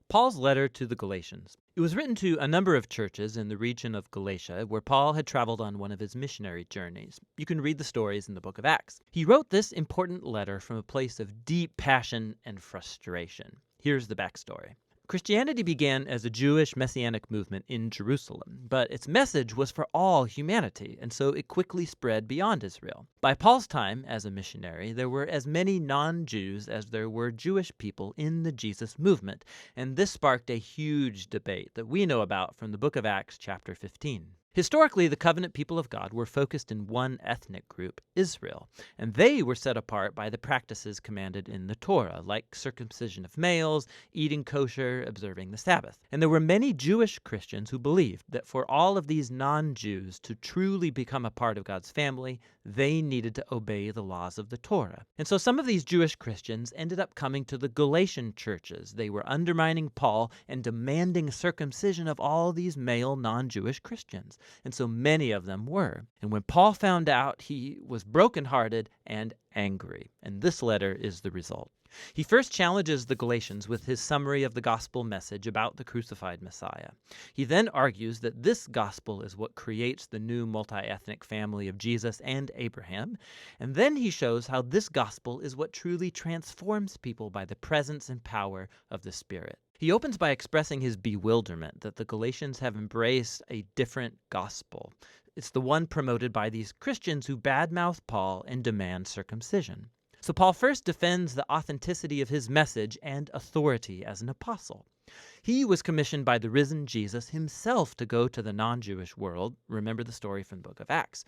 Paul's letter to the Galatians. It was written to a number of churches in the region of Galatia where Paul had traveled on one of his missionary journeys. You can read the stories in the Book of Acts. He wrote this important letter from a place of deep passion and frustration. Here's the backstory. Christianity began as a Jewish messianic movement in Jerusalem, but its message was for all humanity, and so it quickly spread beyond Israel. By Paul's time as a missionary, there were as many non-Jews as there were Jewish people in the Jesus movement, and this sparked a huge debate that we know about from the Book of Acts chapter 15. Historically, the covenant people of God were focused in one ethnic group, Israel, and they were set apart by the practices commanded in the Torah, like circumcision of males, eating kosher, observing the Sabbath. And there were many Jewish Christians who believed that for all of these non-Jews to truly become a part of God's family, they needed to obey the laws of the Torah. And so some of these Jewish Christians ended up coming to the Galatian churches. They were undermining Paul and demanding circumcision of all these male non-Jewish Christians. And so many of them were. And when Paul found out, he was brokenhearted and angry. And this letter is the result. He first challenges the Galatians with his summary of the gospel message about the crucified Messiah. He then argues that this gospel is what creates the new multi-ethnic family of Jesus and Abraham. And then he shows how this gospel is what truly transforms people by the presence and power of the Spirit. He opens by expressing his bewilderment that the Galatians have embraced a different gospel. It's the one promoted by these Christians who badmouth Paul and demand circumcision. So Paul first defends the authenticity of his message and authority as an apostle. He was commissioned by the risen Jesus himself to go to the non-Jewish world. Remember the story from the Book of Acts.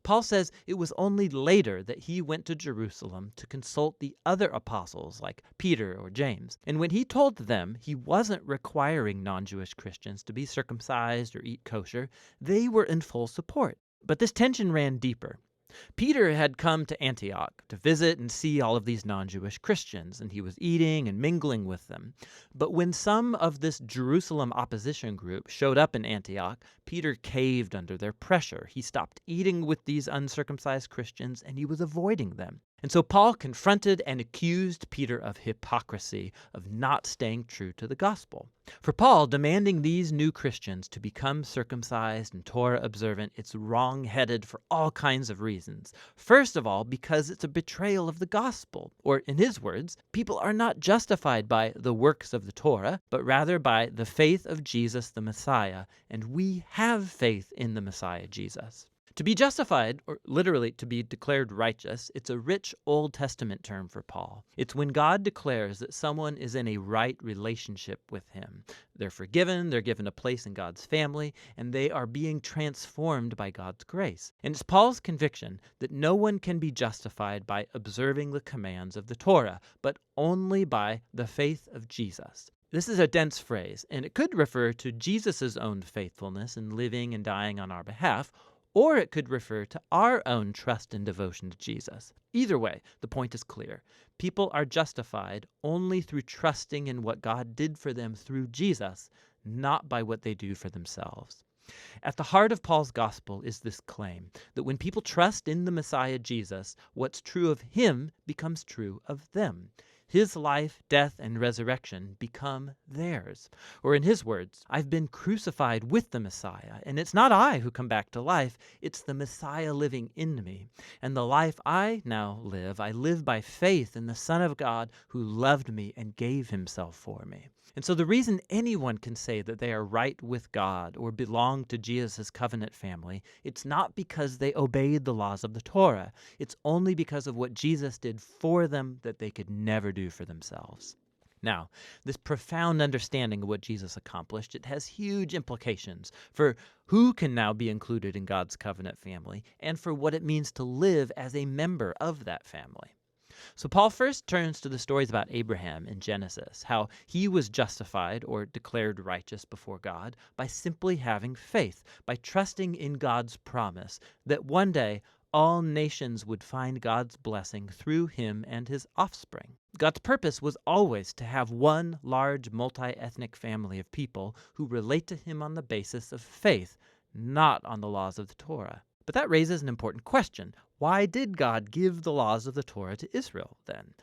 Paul says it was only later that he went to Jerusalem to consult the other apostles like Peter or James. And when he told them he wasn't requiring non-Jewish Christians to be circumcised or eat kosher, they were in full support. But this tension ran deeper. Peter had come to Antioch to visit and see all of these non-Jewish Christians, and he was eating and mingling with them. But when some of this Jerusalem opposition group showed up in Antioch, Peter caved under their pressure. He stopped eating with these uncircumcised Christians, and he was avoiding them. And so Paul confronted and accused Peter of hypocrisy, of not staying true to the gospel. For Paul, demanding these new Christians to become circumcised and Torah observant, it's wrong-headed for all kinds of reasons. First of all, because it's a betrayal of the gospel. Or in his words, people are not justified by the works of the Torah, but rather by the faith of Jesus the Messiah. And we have faith in the Messiah Jesus. To be justified, or literally to be declared righteous, it's a rich Old Testament term for Paul. It's when God declares that someone is in a right relationship with him. They're forgiven, they're given a place in God's family, and they are being transformed by God's grace. And it's Paul's conviction that no one can be justified by observing the commands of the Torah, but only by the faith of Jesus. This is a dense phrase, and it could refer to Jesus' own faithfulness in living and dying on our behalf, or it could refer to our own trust and devotion to Jesus. Either way, the point is clear. People are justified only through trusting in what God did for them through Jesus, not by what they do for themselves. At the heart of Paul's gospel is this claim that when people trust in the Messiah Jesus, what's true of him becomes true of them. His life, death, and resurrection become theirs. Or in his words, I've been crucified with the Messiah, and it's not I who come back to life, it's the Messiah living in me. And the life I now live, I live by faith in the Son of God who loved me and gave himself for me. And so the reason anyone can say that they are right with God or belong to Jesus' covenant family, it's not because they obeyed the laws of the Torah. It's only because of what Jesus did for them that they could never do for themselves. Now, this profound understanding of what Jesus accomplished, it has huge implications for who can now be included in God's covenant family and for what it means to live as a member of that family. So Paul first turns to the stories about Abraham in Genesis, how he was justified or declared righteous before God by simply having faith, by trusting in God's promise that one day all nations would find God's blessing through him and his offspring. God's purpose was always to have one large multi-ethnic family of people who relate to him on the basis of faith, not on the laws of the Torah. But that raises an important question. Why did God give the laws of the Torah to Israel then?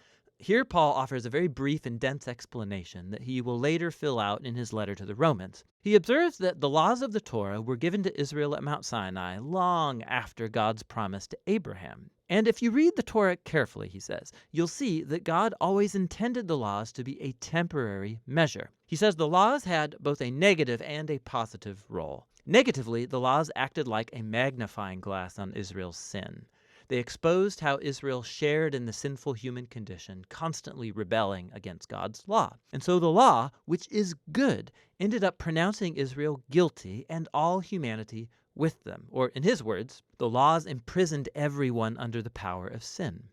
Here, Paul offers a very brief and dense explanation that he will later fill out in his letter to the Romans. He observes that the laws of the Torah were given to Israel at Mount Sinai long after God's promise to Abraham. And if you read the Torah carefully, he says, you'll see that God always intended the laws to be a temporary measure. He says the laws had both a negative and a positive role. Negatively, the laws acted like a magnifying glass on Israel's sin. They exposed how Israel shared in the sinful human condition, constantly rebelling against God's law. And so the law, which is good, ended up pronouncing Israel guilty and all humanity with them. Or in his words, the laws imprisoned everyone under the power of sin.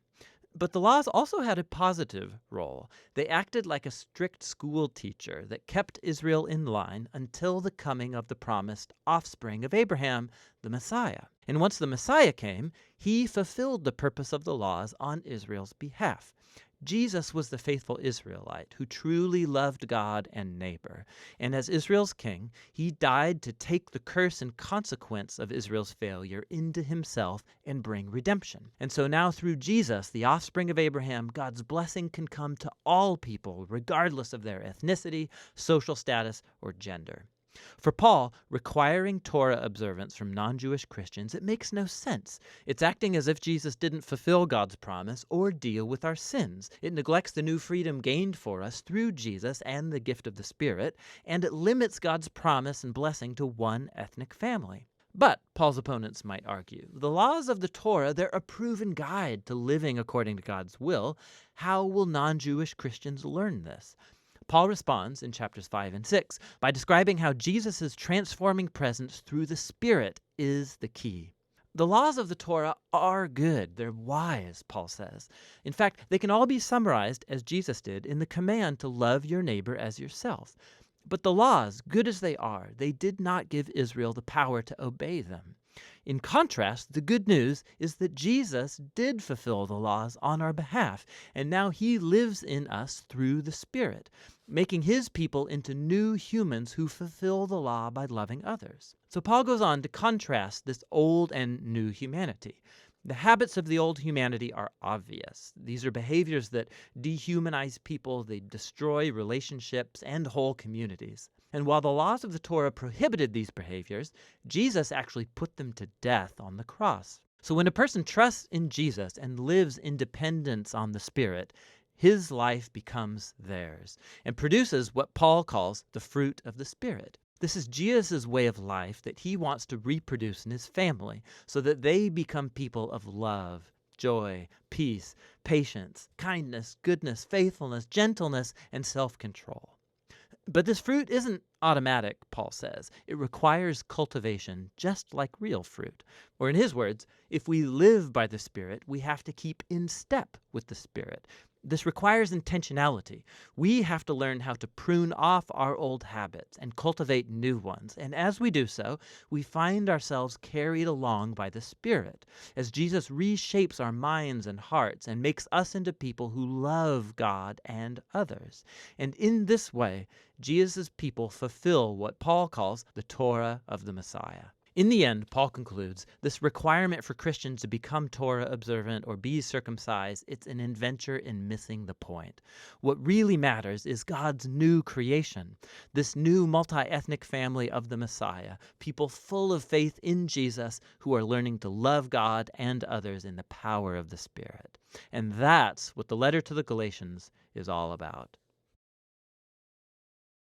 But the laws also had a positive role. They acted like a strict school teacher that kept Israel in line until the coming of the promised offspring of Abraham, the Messiah. And once the Messiah came, he fulfilled the purpose of the laws on Israel's behalf. Jesus was the faithful Israelite who truly loved God and neighbor. And as Israel's king, he died to take the curse and consequence of Israel's failure into himself and bring redemption. And so now through Jesus, the offspring of Abraham, God's blessing can come to all people, regardless of their ethnicity, social status, or gender. For Paul, requiring Torah observance from non-Jewish Christians, it makes no sense. It's acting as if Jesus didn't fulfill God's promise or deal with our sins. It neglects the new freedom gained for us through Jesus and the gift of the Spirit, and it limits God's promise and blessing to one ethnic family. But, Paul's opponents might argue, the laws of the Torah, they're a proven guide to living according to God's will. How will non-Jewish Christians learn this? Paul responds in chapters 5 and 6 by describing how Jesus' transforming presence through the Spirit is the key. The laws of the Torah are good. They're wise, Paul says. In fact, they can all be summarized, as Jesus did, in the command to love your neighbor as yourself. But the laws, good as they are, they did not give Israel the power to obey them. In contrast, the good news is that Jesus did fulfill the laws on our behalf, and now he lives in us through the Spirit, making his people into new humans who fulfill the law by loving others. So Paul goes on to contrast this old and new humanity. The habits of the old humanity are obvious. These are behaviors that dehumanize people, they destroy relationships and whole communities. And while the laws of the Torah prohibited these behaviors, Jesus actually put them to death on the cross. So when a person trusts in Jesus and lives in dependence on the Spirit, his life becomes theirs and produces what Paul calls the fruit of the Spirit. This is Jesus' way of life that he wants to reproduce in his family so that they become people of love, joy, peace, patience, kindness, goodness, faithfulness, gentleness, and self-control. But this fruit isn't automatic, Paul says. It requires cultivation, just like real fruit. Or in his words, if we live by the Spirit, we have to keep in step with the Spirit. This requires intentionality. We have to learn how to prune off our old habits and cultivate new ones. And as we do so, we find ourselves carried along by the Spirit, as Jesus reshapes our minds and hearts and makes us into people who love God and others. And in this way, Jesus' people fulfill what Paul calls the Torah of the Messiah. In the end, Paul concludes, this requirement for Christians to become Torah observant or be circumcised, it's an adventure in missing the point. What really matters is God's new creation, this new multi-ethnic family of the Messiah, people full of faith in Jesus who are learning to love God and others in the power of the Spirit. And that's what the letter to the Galatians is all about.